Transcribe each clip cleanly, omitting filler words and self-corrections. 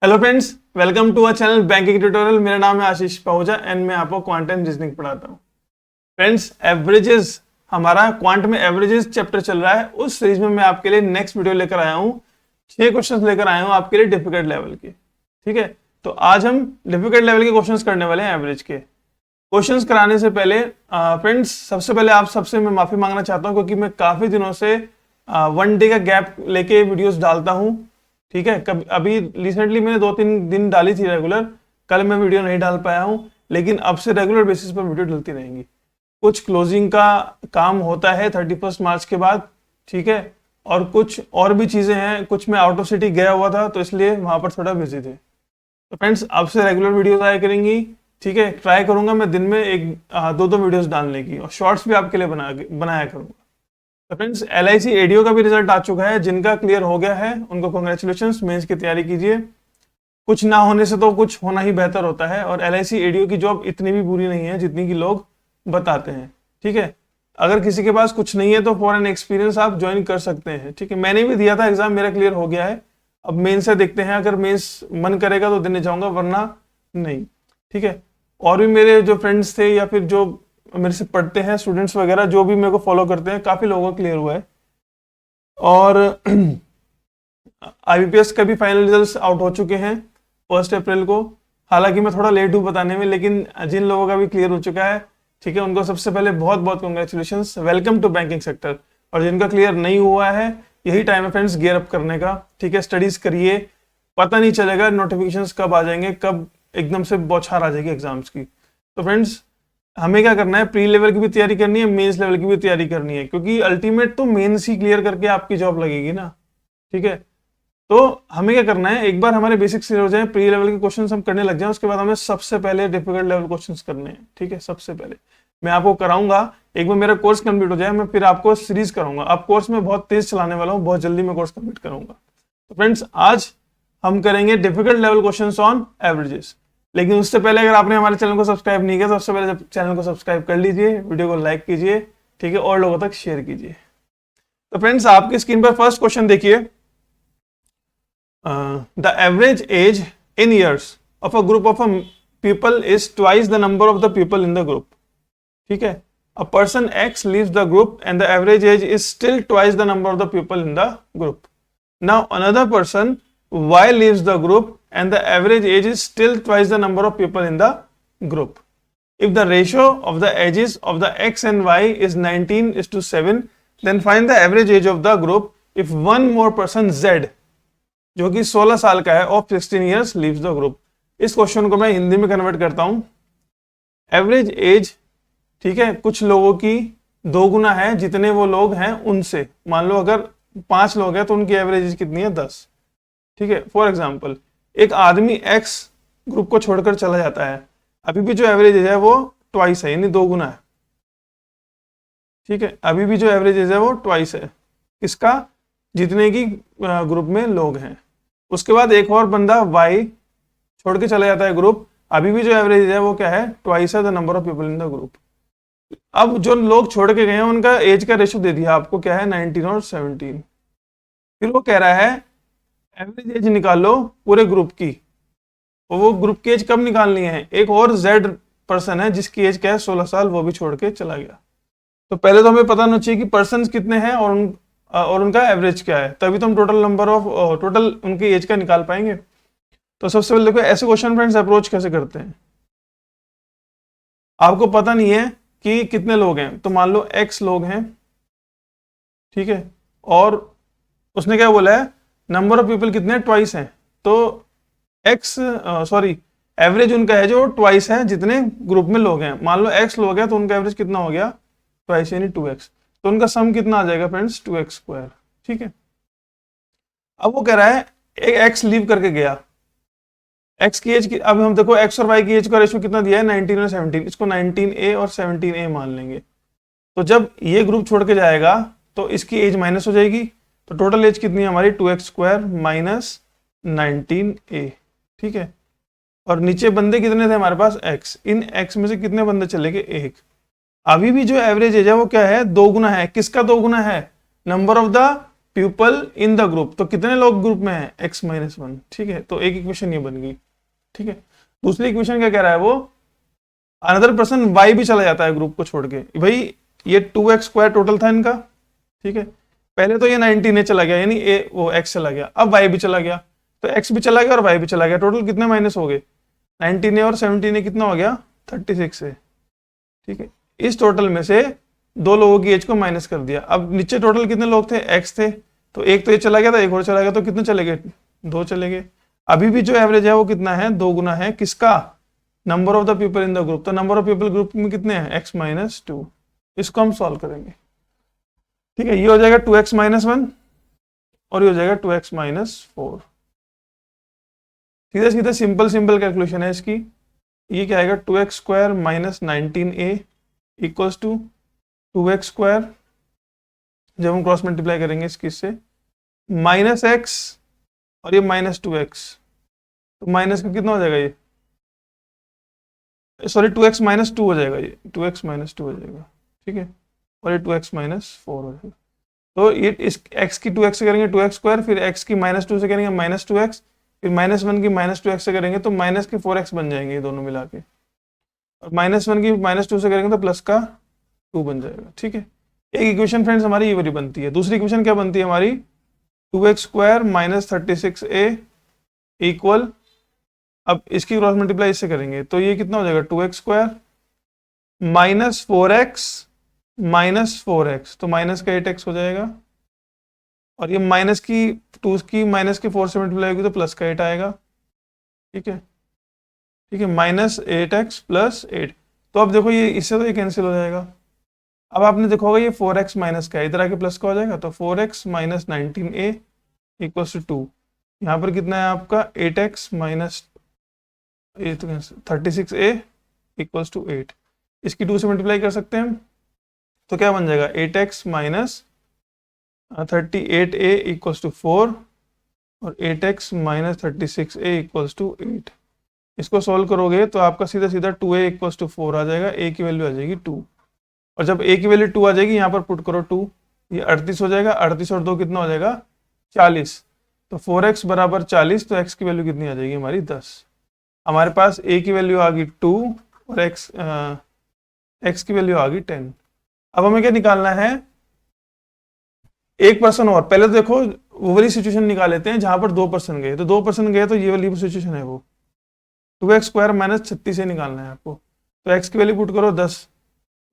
Hello friends, welcome to our channel banking tutorial. मेरा नाम है आशीष पाहुजा एंड मैं आपको क्वांट एंड रीजनिंग पढ़ाता हूँ। फ्रेंड्स, एवरेजेस, हमारा क्वांट में एवरेजेस चैप्टर चल रहा है। उस सीरीज में मैं आपके लिए नेक्स्ट वीडियो लेकर आया हूँ। 6 क्वेश्चंस लेकर आया हूँ आपके लिए डिफिकल्ट लेवल के। ठीक है, तो आज हम डिफिकल्ट लेवल के क्वेश्चंस करने वाले हैं एवरेज के। क्वेश्चंस कराने से पहले फ्रेंड्स, सबसे पहले आप सबसे मैं माफी मांगना चाहता हूँ क्योंकि मैं काफी दिनों से 1 डे का गैप लेके वीडियोस डालता हूँ। ठीक है, कभी अभी रिसेंटली मैंने 2-3 दिन डाली थी रेगुलर। कल मैं वीडियो नहीं डाल पाया हूँ, लेकिन अब से रेगुलर बेसिस पर वीडियो डलती रहेंगी। कुछ क्लोजिंग का काम होता है 31 मार्च के बाद। ठीक है, और कुछ और भी चीजें हैं। कुछ मैं आउट ऑफ सिटी गया हुआ था तो इसलिए वहां पर थोड़ा बिजी थे। तो फ्रेंड्स, अब से रेगुलर वीडियोस आया करेंगी। ठीक है, ट्राई करूंगा मैं दिन में 1-2 वीडियोस डालने की, और शॉर्ट्स भी आपके लिए बनाया करूंगा। तो फ्रेंड्स, LIC एडीओ का भी रिजल्ट आ चुका है। जिनका क्लियर हो गया है उनको कॉन्ग्रेचुलेशंस, मेंस की तैयारी कीजिए। कुछ ना होने से तो कुछ होना ही बेहतर होता है, और LIC एडीओ की जॉब इतनी भी बुरी नहीं है जितनी की लोग बताते हैं। ठीक है, अगर किसी के पास कुछ नहीं है तो फॉर एन एक्सपीरियंस आप ज्वाइन कर सकते हैं। ठीक है, मैंने भी दिया था एग्जाम, मेरा क्लियर हो गया है। अब मेंस से देखते हैं, अगर मेंस मन करेगा तो देने जाऊंगा, वरना नहीं। ठीक है, और भी मेरे जो फ्रेंड्स थे या फिर जो मेरे से पढ़ते हैं स्टूडेंट्स वगैरह, जो भी मेरे को फॉलो करते हैं, काफी लोगों का क्लियर हुआ है। और IBPS का भी फाइनल रिजल्ट्स आउट हो चुके हैं 1 अप्रैल को। हालांकि मैं थोड़ा लेट हूँ बताने में, लेकिन जिन लोगों का भी क्लियर हो चुका है, ठीक है, उनको सबसे पहले बहुत बहुत congratulations, welcome to banking sector. और जिनका क्लियर नहीं हुआ है, यही टाइम है फ्रेंड्स गियर अप करने का। ठीक है, स्टडीज करिए, पता नहीं चलेगा नोटिफिकेशंस कब आ जाएंगे, कब एकदम से बौछार आ जाएगी एग्जाम्स की। तो फ्रेंड्स, हमें क्या करना है, प्री लेवल की भी तैयारी करनी है, मेंस लेवल की भी तैयारी करनी है, क्योंकि अल्टीमेट तो मेंस ही क्लियर करके आपकी जॉब लगेगी ना। ठीक है, तो हमें क्या करना है, एक बार हमारे बेसिक्स क्लियर हो जाए, प्री लेवल के क्वेश्चंस हम करने लग जाएं, उसके बाद हमें सबसे पहले डिफिकल्ट लेवल क्वेश्चंस करने हैं। ठीक है, सबसे पहले मैं आपको कराऊंगा, एक बार मेरा कोर्स कंप्लीट हो जाए, मैं फिर आपको सीरीज कराऊंगा। अब कोर्स में बहुत तेज चलाने वाला हूँ, बहुत जल्दी मैं कोर्स कंप्लीट करूंगा। तो फ्रेंड्स, आज हम करेंगे difficult level questions on averages. लेकिन उससे पहले अगर आपने हमारे चैनल को सब्सक्राइब नहीं किया तो सबसे पहले चैनल को सब्सक्राइब कर लीजिए, वीडियो को लाइक कीजिए। ठीक है, और लोगों तक शेयर कीजिए। तो फ्रेंड्स, आपकी स्क्रीन पर फर्स्ट क्वेश्चन देखिए। The average age in years of a group of a people is twice the number of the people in the group. ठीक है, a person X leaves the group and the average age is still twice the number of the people in the group. Now another person Y leaves the group and the average age is still twice the number of people in the group. If the ratio of the ages of the X and Y is 19:7, then find the average age of the group if one more person Z, जो कि 16 साल का है, of 16 years leaves the group. इस question को मैं हिंदी में convert करता हूं। एवरेज एज, ठीक है, कुछ लोगों की 2 गुना है जितने वो लोग हैं उनसे। मान लो अगर 5 लोग हैं तो उनकी एवरेज एज कितनी है, 10। ठीक है, फॉर एग्जाम्पल एक आदमी X ग्रुप को छोड़कर चला जाता है, अभी भी जो एवरेज एज है वो ट्वाइस है, यानी 2 गुना है। ठीक है, अभी भी जो एवरेज एज है वो ट्वाइस है, किसका, जितने की ग्रुप में लोग हैं। उसके बाद एक और बंदा Y छोड़ के चला जाता है ग्रुप, अभी भी जो एवरेज है वो क्या है, ट्वाइस है the number of people in the group. अब जो लोग छोड़ के गए हैं उनका एज का रेशियो दे दिया आपको, क्या है, 19 और 17। फिर वो कह रहा है एवरेज एज निकालो पूरे ग्रुप की, और वो ग्रुप की एज कब निकालनी है, एक और Z पर्सन है जिसकी एज क्या है, 16 साल, वो भी छोड़ के चला गया। तो पहले तो हमें पता होना चाहिए कि पर्सन कितने हैं और उनका एवरेज क्या है, तभी तो हम टोटल नंबर ऑफ टोटल उनकी एज का निकाल पाएंगे। तो सबसे पहले देखो ऐसे क्वेश्चन फ्रेंड्स अप्रोच कैसे करते हैं। आपको पता नहीं है कि कितने लोग हैं, तो मान लो X लोग हैं, ठीक है, और उसने क्या बोला है, नंबर ऑफ पीपल कितने, ट्वाइस हैं। तो एवरेज उनका है जो ट्वाइस है जितने ग्रुप में लोग हैं। मान लो X लोग हैं तो उनका एवरेज कितना हो गया, ट्वाइस यानी 2X। तो उनका सम कितना आ जाएगा फ्रेंड्स, 2X स्क्वायर। ठीक है, अब वो कह रहा है एक X लीव करके गया, X की एज, अब हम देखो X और Y की एज का रेशियो कितना दिया है, 19 और 17, इसको 19A और 17A मान लेंगे। तो जब ये ग्रुप छोड़ के जाएगा तो इसकी एज माइनस हो जाएगी, तो टोटल एज कितनी है हमारी, 2X स्क्वायर माइनस 19A। ठीक है, और नीचे बंदे कितने थे हमारे पास, X, इन X में से कितने बंदे चले गए, 1। अभी भी जो एवरेज एज है वो क्या है, 2 गुना है, किसका 2 गुना है, number of the people in the group, तो कितने लोग ग्रुप में हैं, x-1, ठीक है। तो एक इक्वेशन ये बन गई, ठीक है। दूसरी इक्वेशन क्या कह रहा है वो, अनदर पर्सन y भी चला जाता है ग्रुप को छोड़ के। भाई ये 2x² टोटल था इनका, ठीक है। पहले तो ये 19 चला गया, यानी वो x चला गया, अब y भी चला गया, तो x भी चला गया और y भी चला गया, टोटल कितने माइनस हो गए, 19 और 17 कितना हो गया, 36 है, ठीक है। इस टोटल में से दो लोगों की एज को माइनस कर दिया। अब नीचे टोटल कितने लोग थे, x थे, तो एक तो ये चला गया था, एक और चला गया, तो कितने चले गए, 2 चले गए। अभी भी जो एवरेज है वो कितना है, 2 गुना है किसका, number of the people in the group. तो नंबर ऑफ पीपल ग्रुप में कितने हैं, x-2। इसको हम सॉल्व करेंगे, ठीक है। ये हो जाएगा 2x-1 और ये हो जाएगा 2x-4। सीधा सीधा सिंपल सिंपल कैलकुलेशन है इसकी। ये क्या आएगा, 2x² - 19a equals to 2x², जब हम क्रॉस मल्टीप्लाई करेंगे इसकी से, -x और ये -2x, तो माइनस का कितना हो जाएगा, ये सॉरी 2x-2 हो जाएगा, ये 2x-2 हो जाएगा, ठीक है। और ये 2x-4 हो जाएगा। तो ये इस x की 2x से करेंगे 2x², फिर x की -2 से करेंगे -2x, फिर -1 की -2x से करेंगे तो माइनस के 4x बन जाएंगे ये दोनों मिला के, और -1 की -2 से करेंगे तो प्लस का 2 बन जाएगा, ठीक है। एक इक्वेशन फ्रेंड्स हमारी ये वाली बनती है। दूसरी इक्वेशन क्या बनती है हमारी, 2x² - 36a इक्वल, अब इसकी क्रॉस मल्टीप्लाई इससे करेंगे तो ये कितना हो जाएगा, 2x² - 4x तो माइनस का 8x हो जाएगा, और ये माइनस की 2 की -4 से मल्टीप्लाई होगी तो प्लस का 8 आएगा, ठीक है, ठीक है। -8x + 8, तो अब देखो ये इससे तो ये कैंसिल हो जाएगा। अब आपने देखा होगा ये 4x माइनस का है, इधर आके प्लस का हो जाएगा, तो 4x - 19a इक्वल्स टू 2। यहाँ पर कितना है आपका 8x - 36a इक्वल्स टू 8। इसकी 2 से मल्टीप्लाई कर सकते हैं हम, तो क्या बन जाएगा 8x - 38a इक्वल्स टू 4 और 8x - 36a इक्वल्स टू 8। इसको सॉल्व करोगे तो आपका सीधा सीधा 2a इक्वल्स टू 4 आ जाएगा, a की वैल्यू आ जाएगी 2, और जब a की वैल्यू 2 आ जाएगी यहाँ पर पुट करो 2, ये 38 हो जाएगा, 38 और 2 कितना हो जाएगा 40, तो 4x बराबर 40, तो x की वैल्यू कितनी आ जाएगी हमारी 10। हमारे पास a की वैल्यू आ गई 2 और x की वैल्यू आ गई 10। अब हमें क्या निकालना है, एक पर्सन और। पहले तो देखो वो वाली सिचुएशन निकाल लेते हैं जहां पर 2 पर्सन गए, तो 2 पर्सन गए तो ये वाली सिचुएशन है वो 2x² - 36 से निकालना है आपको। तो x की वैल्यू पुट करो 10,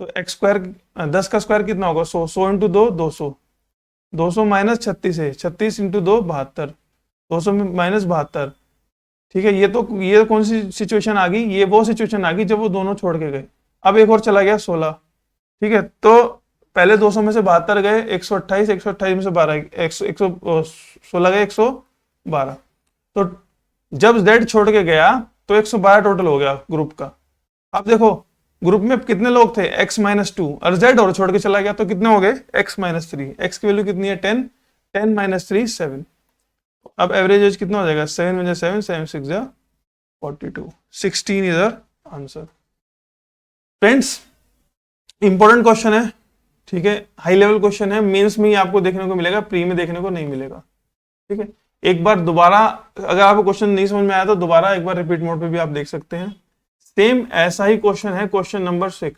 तो x², 10 का स्क्वायर कितना होगा 100, 100 × 2 200, 200 - 36 है, 36 × 2 72, 200 - 72, ठीक है। ये कौन सी सिचुएशन आ गई, ये वो सिचुएशन आ गई जब वो दोनों छोड़ के गए। अब एक और चला गया 16, ठीक है। तो पहले 200 में से 72 गए, 128, 128 में से 12, 116 गए, 112। तो जब Z छोड़ के गया तो 112 टोटल हो गया ग्रुप का। अब देखो ग्रुप में कितने लोग थे, x-2, और Z और छोड़ के चला गया तो कितने हो गए, x-3। x की वैल्यू कितनी है 10, 10 - 3 7। अब एवरेज एज कितना हो जाएगा, 7 × 7 7 6 जा 42, 16 is answer. Friends important question है, ठीक है, हाई लेवल क्वेश्चन है, मेंस में ही आपको देखने को मिलेगा, प्री में देखने को नहीं मिलेगा, ठीक है। एक बार दोबारा अगर आपको क्वेश्चन नहीं समझ में आया तो दोबारा एक बार रिपीट मोड पे भी आप देख सकते हैं। सेम ऐसा ही क्वेश्चन है क्वेश्चन नंबर 6,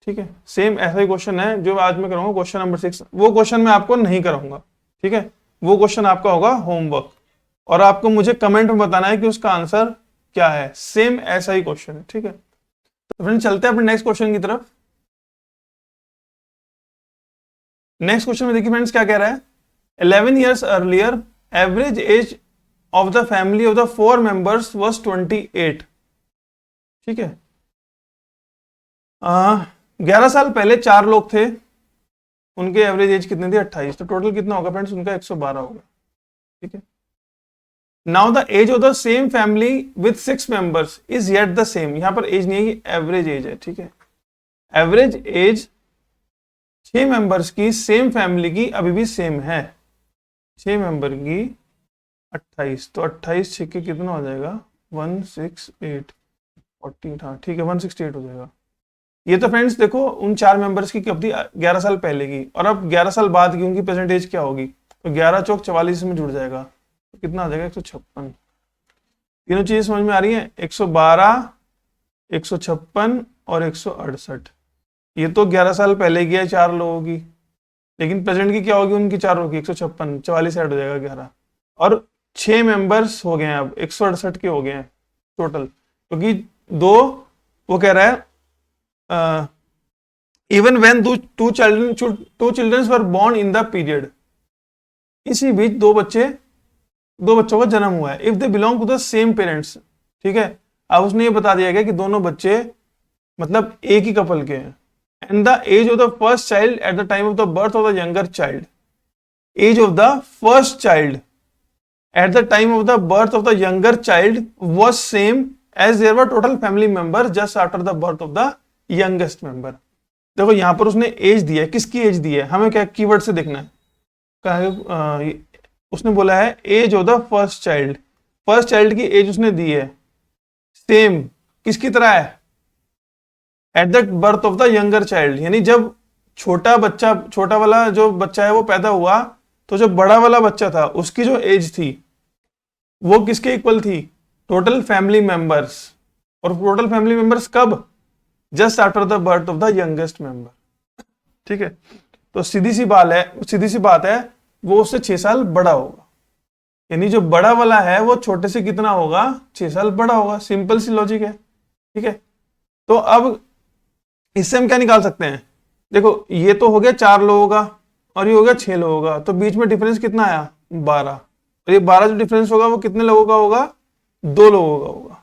ठीक है, सेम ऐसा ही क्वेश्चन है जो आज मैं कराऊंगा क्वेश्चन नंबर 6। वो क्वेश्चन मैं आपको नहीं कराऊंगा, ठीक है, वो क्वेश्चन आपका होगा होमवर्क, और आपको मुझे कमेंट में बताना है कि उसका आंसर क्या है। सेम ऐसा ही क्वेश्चन है, ठीक है। तो फ्रेंड चलते हैं अपने नेक्स्ट क्वेश्चन की तरफ। नेक्स्ट क्वेश्चन में देखिए फ्रेंड्स क्या कह रहा है, 11 years earlier average age of the family of the 4 members was 28, ठीक है। 11 साल पहले 4 लोग थे, उनके एवरेज एज कितनी थी 28, तो टोटल कितना होगा फ्रेंड्स, उनका 112 होगा, ठीक है। Now the age of the same family with 6 members is yet the same, यहां पर एज नहीं है, एवरेज एज है, ठीक है। एवरेज एज 6 मेंबर्स की सेम फैमिली की अभी भी सेम है, 6 मेंबर की 28, तो 28 6 के कितना हो जाएगा 168, 40, हाँ ठीक है 168 हो जाएगा, ये तो फ्रेंड्स देखो उन 4 मेंबर्स की कब थी, 11 साल पहले की, और अब 11 साल बाद की उनकी प्रेजेंट एज क्या होगी, तो 11 चौक 44 में जुड़ जाएगा, तो कितना आ जाएगा 156। तीनों चीजें समझ में आ रही हैं, 112, 156 और 168। ये तो 11 साल पहले की है 4 लोगों की, लेकिन प्रेजेंट की क्या होगी उनकी चारों की, 156, 44 ऐड हो जाएगा 11, और 6 मेंबर्स हो गए हैं अब 168 के हो गए हैं टोटल, क्योंकि दो, वो कह रहा है even when two children were born in the period, इसी बीच दो बच्चों का जन्म हुआ है, if they belong to the same parents, ठीक है। अब उसने ये बता दिया गया कि दोनों बच्चे मतलब एक ही कपल के हैं, and the age of the first child at the time of the birth of the younger child, age of the first child at the time of the birth of the younger child was same as there were total family members just after the birth of the youngest member। देखो यहां पर उसने as दिया है, किसकी as the है, हमें क्या कीवर्ड से देखना है, उसने बोला है age of the first child की एज उसने दी है सेम किसकी तरह है, at the birth of the younger child, यानी जब छोटा वाला जो बच्चा है वो पैदा हुआ, तो जो बड़ा वाला बच्चा था उसकी जो एज थी वो किसके इक्वल थी, टोटल फैमिली मेंबर्स, और टोटल फैमिली मेंबर्स कब, just after the birth of the youngest member, ठीक है। तो सीधी सी बात है वो उससे 6 साल बड़ा होगा, यानी जो बड़ा वाला है वो छोटे से कितना होगा, 6 साल बड़ा होगा, सिंपल सी लॉजिक है, ठीक है। तो अब इससे हम क्या निकाल सकते हैं, देखो ये तो हो गया 4 लोगों का और ये हो गया 6 लोगों का, तो बीच में डिफरेंस कितना आया 12, और ये 12 जो डिफरेंस होगा वो कितने लोगों का होगा, 2 लोगों का होगा,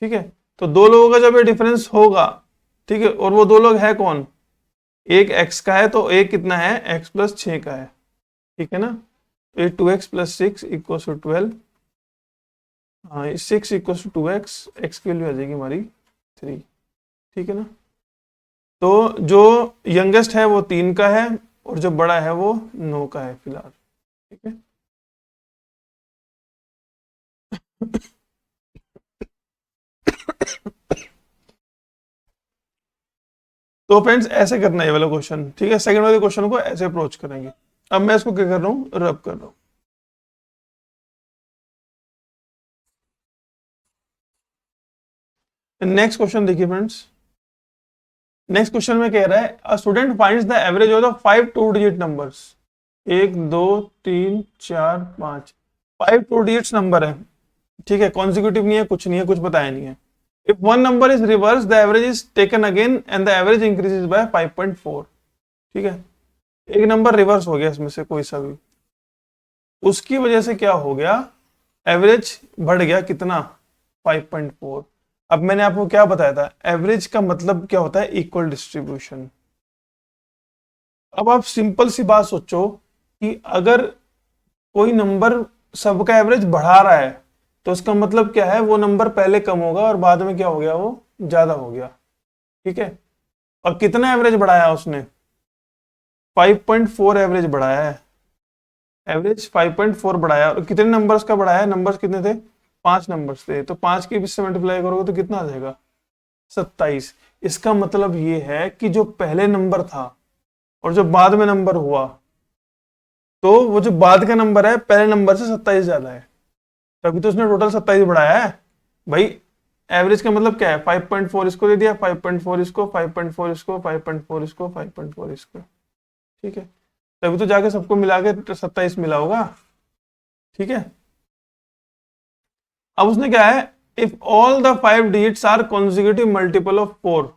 ठीक है। तो 2 लोगों का जब ये डिफरेंस होगा, ठीक है, और वो 2 लोग है कौन, एक x का है तो एक कितना है x प्लस 6 का है, ठीक है ना, तो ये 2x प्लस 6 इक्वल टू 12, हाँ 6 इक्वल टू 2x, x की वैल्यू आ जाएगी हमारी 3, ठीक है ना। तो जो यंगेस्ट है वो 3 का है और जो बड़ा है वो 9 का है फिलहाल, ठीक है। तो फ्रेंड्स ऐसे करना है ये वाला क्वेश्चन, ठीक है, सेकंड वाले क्वेश्चन को ऐसे अप्रोच करेंगे। अब मैं इसको क्या कर रहा हूँ, रब कर रहा हूँ। नेक्स्ट क्वेश्चन देखिए फ्रेंड्स, नेक्स्ट क्वेश्चन में कह रहा है a student finds the average of the 5 two digit numbers, 1 2 3 4 5, 5 two digits number है, ठीक है, कॉन्जिक्यूटिव नहीं है, कुछ नहीं है, कुछ बताया नहीं है। If one number is reverse the average is taken again and the average increases by 5.4, ठीक है। एक नंबर रिवर्स हो गया इसमें से कोई सा भी, उसकी वजह से क्या हो गया, एवरेज बढ़ गया कितना 5.4। अब मैंने आपको क्या बताया था, एवरेज का मतलब क्या होता है, इक्वल डिस्ट्रीब्यूशन। अब आप सिंपल सी बात सोचो कि अगर कोई नंबर सबका एवरेज बढ़ा रहा है तो उसका मतलब क्या है, वो नंबर पहले कम होगा और बाद में क्या हो गया, वो ज्यादा हो गया, ठीक है। और कितना एवरेज बढ़ाया उसने, 5.4 एवरेज बढ़ाया है, एवरेज 5.4 बढ़ाया, और कितने नंबर्स का बढ़ाया, नंबर्स कितने थे, 5 नंबर्स थे, तो 5 के 20 से मल्टीप्लाई करोगे तो कितना आ जाएगा 27। इसका मतलब ये है कि जो पहले नंबर था और जो बाद में नंबर हुआ, तो वो जो बाद का नंबर है पहले नंबर से 27 ज्यादा है, तभी तो उसने टोटल 27 बढ़ाया है भाई। एवरेज का मतलब क्या है, 5.4 इसको दे दिया, 5.4 इसको, 5.4 इसको, 5.4 इसको, 5.4 इसको, ठीक है, तभी तो जाके सबको मिला के 27 मिला होगा, ठीक है। अब उसने क्या है, if all the 5 digits are consecutive multiple of 4,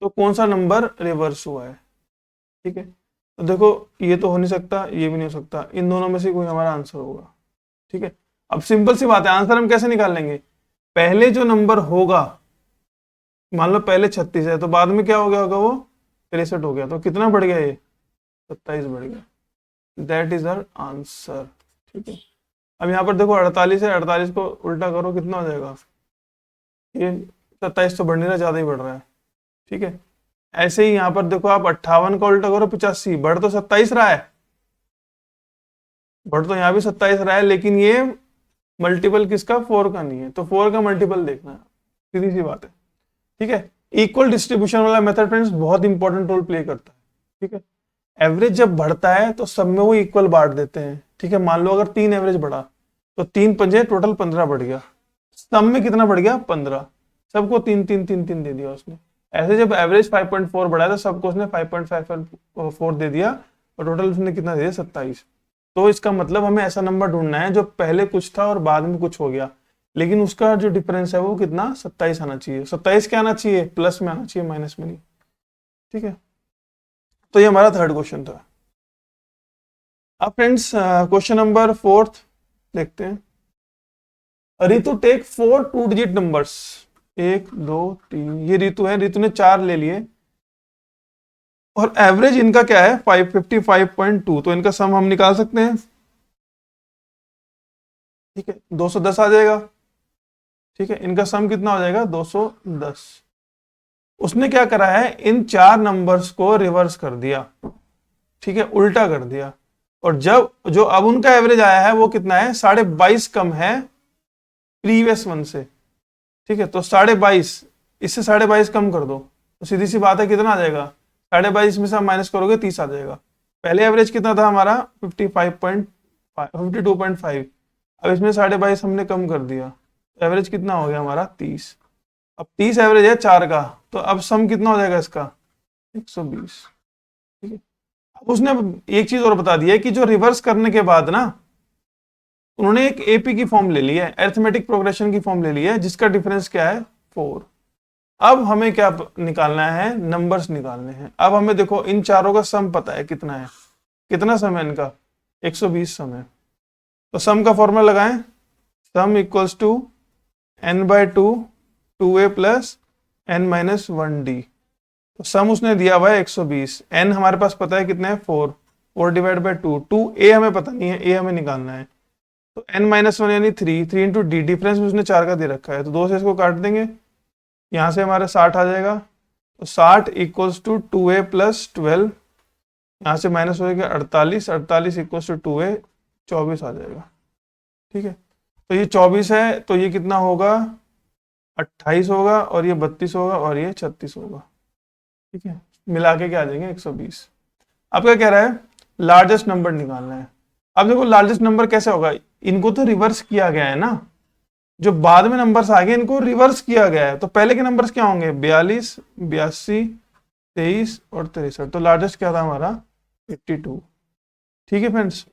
तो कौन सा नंबर रिवर्स हुआ है, ठीक है। तो देखो ये तो हो नहीं सकता, ये भी नहीं हो सकता, इन दोनों में से कोई हमारा आंसर होगा, ठीक है। अब सिंपल सी बात है, आंसर हम कैसे निकाल लेंगे, पहले जो नंबर होगा, मान लो पहले 36 है तो बाद में क्या हो गया होगा, वो 63 हो गया, तो कितना बढ़ गया, ये 27 बढ़ गया, दैट इज आवर आंसर, ठीक है। अब यहाँ पर देखो 48 है, 48 को उल्टा करो कितना हो जाएगा, ये 27 तो बढ़ नहीं रहा, ज्यादा ही बढ़ रहा है, ठीक है। ऐसे ही यहाँ पर देखो आप 58 का उल्टा करो 85, बढ़ तो 27 रहा है, बढ़ तो यहाँ भी 27 रहा है, लेकिन ये मल्टीपल किसका, 4 का नहीं है, तो 4 का मल्टीपल देखना है, सीधी सी बात है, ठीक है। इक्वल डिस्ट्रीब्यूशन वाला मेथड फ्रेंड्स बहुत इंपॉर्टेंट रोल प्ले करता है, ठीक है। एवरेज जब बढ़ता है तो सब में वो इक्वल बांट देते हैं, ठीक है। मान लो अगर 3 एवरेज बढ़ा तो 3 पंजे टोटल 15 बढ़ गया, सब में कितना बढ़ गया 15, सबको 3 3 3 3 दे दिया उसने। ऐसे जब एवरेज 5.4 बढ़ा तो सबको उसने 5.54 दे दिया और टोटल उसने कितना दे दिया 27। तो इसका मतलब हमें ऐसा नंबर ढूंढना है जो पहले कुछ था और बाद में कुछ हो गया, लेकिन उसका जो डिफरेंस है वो कितना 27 आना चाहिए। 27 क्या आना चाहिए, प्लस में आना चाहिए, माइनस में नहीं, ठीक है। तो ये हमारा थर्ड क्वेश्चन था। अब फ्रेंड्स क्वेश्चन नंबर 4 देखते हैं। रितु टेक 4 2 डिजिट नंबर्स, 1 2 3, ये रितु है, रितु ने 4 ले लिए और एवरेज इनका क्या है 555.2, तो इनका सम हम निकाल सकते हैं, ठीक है। 210 आ जाएगा, ठीक है। इनका सम कितना हो जाएगा 210। उसने क्या करा है, इन 4 नंबर्स को रिवर्स कर दिया, ठीक है, उल्टा कर दिया। और जब जो अब उनका एवरेज आया है वो कितना है 22.5 कम है प्रीवियस वन से, ठीक है। तो 22.5, इससे 22.5 कम कर दो तो सीधी सी बात है कितना आ जाएगा, 22.5 में से आप माइनस करोगे 30 आ जाएगा। पहले एवरेज कितना था हमारा 52.5, अब इसमें 22.5 हमने कम कर दिया, एवरेज कितना हो गया हमारा 30। अब 30 एवरेज है 4 का, तो अब सम कितना हो जाएगा इसका 120, ठीक है। अब उसने एक चीज और बता दी है कि जो रिवर्स करने के बाद ना उन्होंने एक एपी की फॉर्म ले ली है, अरिथमेटिक प्रोग्रेशन की फॉर्म ले ली है, जिसका डिफरेंस क्या है 4। अब हमें क्या निकालना है, नंबर्स निकालने हैं। अब हमें देखो इन चारों का सम पता है कितना है, कितना सम है इनका 120 सम है। तो सम का फॉर्मूला लगाएं, सम equals to n/2 2a plus n-1d। तो सम उसने दिया हुआ है 120, n हमारे पास पता है कितना है 4 डिवाइड बाई 2, 2a हमें पता नहीं है, a हमें निकालना है। तो n-1 यानी 3 इंटू डी, डिफरेंस उसने 4 का दे रखा है, तो 2 से इसको काट देंगे, यहाँ से हमारा 60 आ जाएगा। तो 60 इक्वल्स टू 2a प्लस 12, यहाँ से माइनस हो जाएगा 48, 48 इक्वल्स टू 2a 24 आ जाएगा, ठीक है। तो ये 24 है, तो ये कितना होगा 28 होगा, और ये 32 होगा, और ये 36 होगा, ठीक है। मिला के क्या आ जाएंगे 120। अब क्या कह रहा है, लार्जेस्ट नंबर निकालना है। अब देखो लार्जेस्ट नंबर कैसे होगा, इनको तो रिवर्स किया गया है ना, जो बाद में नंबर्स आ गए इनको रिवर्स किया गया है, तो पहले के नंबर्स क्या होंगे 42, 82, 23 और 63। तो लार्जेस्ट क्या था हमारा 52, ठीक है फ्रेंड्स।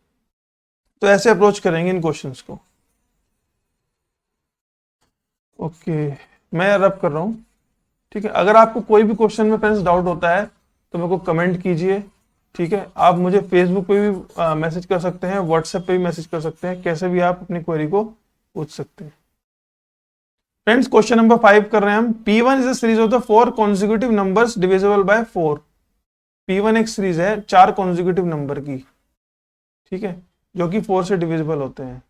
तो ऐसे अप्रोच करेंगे इन क्वेश्चंस को। ओके, मैं रब कर रहा हूं, ठीक है। अगर आपको कोई भी क्वेश्चन में फ्रेंड्स डाउट होता है तो मेरे को कमेंट कीजिए, ठीक है। आप मुझे फेसबुक पे भी मैसेज कर सकते हैं, व्हाट्सएप पे भी मैसेज कर सकते हैं, कैसे भी आप अपनी क्वेरी को पूछ सकते हैं। फ्रेंड्स क्वेश्चन नंबर 5 कर रहे हैं हम। P1 is a series of the 4 consecutive numbers divisible by 4। P1 एक सीरीज है 4 कॉन्जिक्यूटिव नंबर की, ठीक है, जो कि 4 से डिविजिबल होते हैं,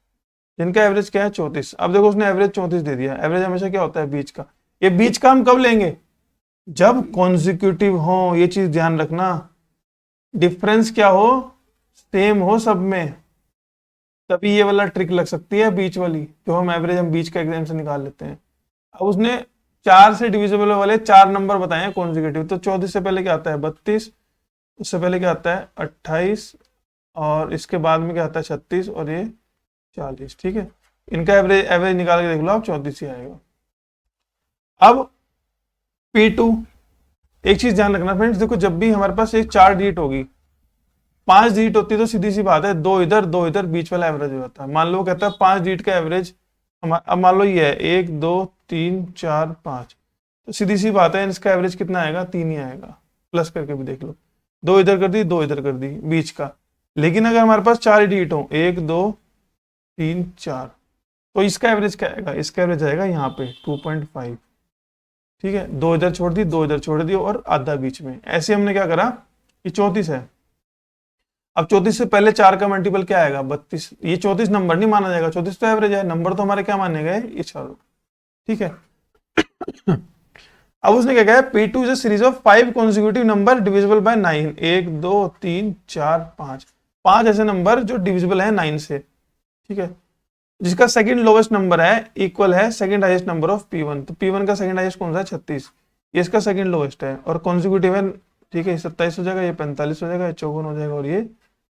जिनका एवरेज क्या है 34। अब देखो उसने एवरेज 34 दे दिया। एवरेज हमेशा क्या होता है बीच का, ये बीच का हम कब लेंगे जब कॉन्जिक्यूटिव हो, ये चीज ध्यान रखना, डिफरेंस क्या हो सेम हो सब में, तभी ये वाला ट्रिक लग सकती है बीच वाली, जो हम एवरेज हम बीच का एग्जाम से निकाल लेते हैं। अब उसने 4 से डिविजिबल वाले 4 नंबर बताए हैं कॉन्जिक्यूटिव, तो 34 से पहले क्या आता है 32, उससे पहले क्या आता है 28, और इसके बाद में क्या आता है 36, और ये 40, ठीक है। इनका एवरेज निकाल के देख लो आप, 34 ही आएगा। अब P2, एक चीज ध्यान रखना फ्रेंड्स, देखो जब भी हमारे पास एक 4 डिजिट होगी, 5 डिजिट होती है तो सीधी सी बात है 2 इधर 2 इधर, बीच वाला एवरेज हो जाता है। मान लो कहता है 5 डिजिट का एवरेज, अब मान लो ये है 1 2 3 4 5, तो सीधी सी बात है इसका एवरेज कितना आएगा 3 ही आएगा। प्लस करके भी देख लो, 2 इधर कर दी 2 इधर कर दी बीच का। लेकिन अगर हमारे पास 4 डिजिट हो 1 2 3 4, तो इसका एवरेज क्या आएगा, इसका एवरेज आएगा यहाँ पे 2.5, ठीक है। 2 इधर छोड़ दी 2 इधर छोड़ दी और आधा बीच में। ऐसे हमने क्या करा, ये 34 है। अब 34 से पहले 4 का मल्टीपल क्या आएगा 32, ये 34 नंबर नहीं माना जाएगा, 34 तो एवरेज है, नंबर तो हमारे क्या माने गए ये चारों, ठीक है। अब उसने क्या कहा, P2 is a series of 5 consecutive number divisible by 9। 1 2 3 4 5, 5 ऐसे नंबर जो डिविजिबल है 9 से, ठीक है, जिसका सेकंड लोवेस्ट नंबर है इक्वल है second highest number of P1। तो P1 का सेकंड हाईएस्ट कौन सा है 36, ये इसका सेकंड लोएस्ट है और कॉन्जिक्यूटिव है, ठीक है, 27 हो जाएगा, ये 45 हो जाएगा, ये 54 हो जाएगा और ये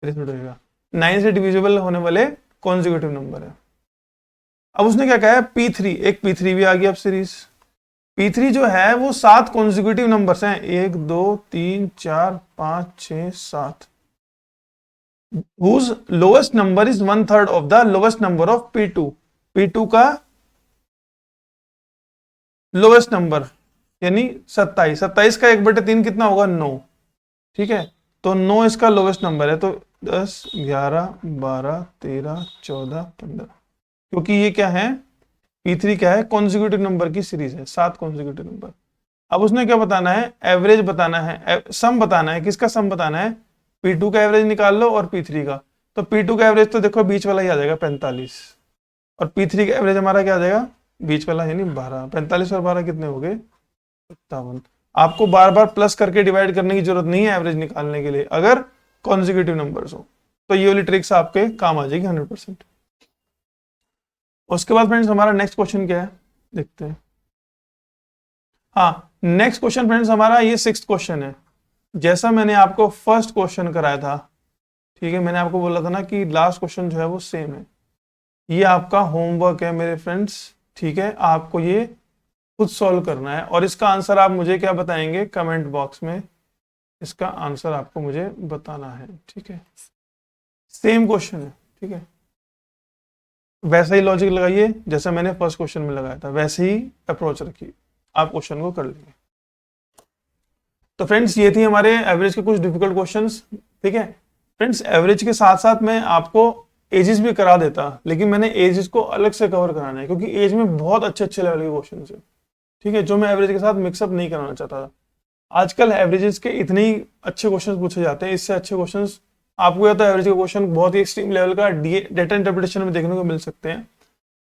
63 हो जाएगा। 9 से डिविजिबल होने वाले कॉन्जिक्यूटिव नंबर है। अब उसने क्या कहा है, P3, एक P3 भी आ गया अब सीरीज। P3 जो है वो 7 कॉन्जिक्यूटिव नंबर्स हैं, 1 2 3 4 5 6 7, whose lowest number is 1/3 of the lowest number of P2। P2 का लोवेस्ट नंबर यानी 27, 27 का 1/3 कितना होगा, 9, ठीक है, तो 9 इसका लोवेस्ट नंबर है, तो 10 11 12 13 14 15, क्योंकि ये क्या है, P3 क्या है, कॉन्जिक्यूटिव नंबर की सीरीज है, 7 कॉन्जिक्यूटिव नंबर। अब उसने क्या बताना है, एवरेज बताना है, सम बताना है, किसका सम बताना है, P2 का एवरेज निकाल लो और P3 का। तो P2 का एवरेज तो देखो बीच वाला ही आ जाएगा 45, और P3 का एवरेज हमारा क्या आ जाएगा, बीच वाला यानी 12, 45 और 12 कितने हो गए, 57। आपको बार बार प्लस करके डिवाइड करने की जरूरत नहीं है एवरेज निकालने के लिए, अगर कॉन्जिक्यूटिव नंबर्स हो तो ये वाली ट्रिक्स आपके काम आ जाएगी 100%। उसके बाद फ्रेंड्स हमारा नेक्स्ट क्वेश्चन क्या है, देखते हैं। हाँ, नेक्स्ट क्वेश्चन फ्रेंड्स हमारा ये 6th क्वेश्चन है। जैसा मैंने आपको फर्स्ट क्वेश्चन कराया था, ठीक है, मैंने आपको बोला था ना कि लास्ट क्वेश्चन जो है वो सेम है। ये आपका होमवर्क है मेरे फ्रेंड्स, ठीक है, आपको ये खुद सॉल्व करना है और इसका आंसर आप मुझे क्या बताएंगे, कमेंट बॉक्स में इसका आंसर आपको मुझे बताना है, ठीक है। सेम क्वेश्चन है, ठीक है, वैसा ही लॉजिक लगाइए जैसा मैंने फर्स्ट क्वेश्चन में लगाया था, वैसे ही अप्रोच रखिए, आप क्वेश्चन को कर लेंगे। तो फ्रेंड्स ये थी हमारे एवरेज के कुछ डिफिकल्ट क्वेश्चंस, ठीक है। फ्रेंड्स एवरेज के साथ साथ मैं आपको एजेस भी करा देता, लेकिन मैंने एजेस को अलग से कवर कराना है क्योंकि एज में बहुत अच्छे अच्छे लेवल के क्वेश्चन है, ठीक है, जो मैं एवरेज के साथ मिक्सअप नहीं कराना चाहता था। आजकल एवरेजेस के इतने ही अच्छे क्वेश्चन पूछे जाते हैं, इससे अच्छे क्वेश्चन आपको या तो एवरेज के क्वेश्चन बहुत ही एक्सट्रीम लेवल का डेटा इंटरप्रिटेशन में देखने को मिल सकते हैं,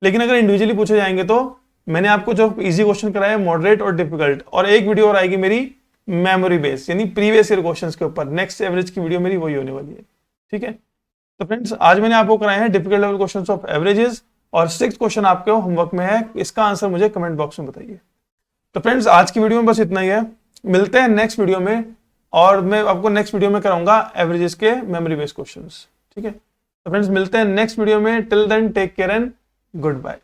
लेकिन अगर इंडिविजुअली पूछे जाएंगे तो मैंने आपको जो इजी क्वेश्चन कराया है, मॉडरेट और डिफिकल्ट, और एक वीडियो और आएगी मेरी मेमोरी बेस यानी प्रीवियस ईयर क्वेश्चंस के ऊपर, नेक्स्ट एवरेज की वीडियो मेरी वही होने वाली है, ठीक है। तो फ्रेंड्स आज मैंने आपको कराए हैं difficult level questions of averages, और 6th क्वेश्चन आपके होमवर्क में है, इसका आंसर मुझे कमेंट बॉक्स में बताइए। तो फ्रेंड्स आज की वीडियो में बस इतना ही है, मिलते हैं नेक्स्ट वीडियो में, और मैं आपको नेक्स्ट वीडियो में कराऊंगा एवरेजेस के मेमोरी बेस्ड क्वेश्चंस, ठीक है। तो फ्रेंड्स मिलते हैं नेक्स्ट वीडियो में, till then take care and good bye.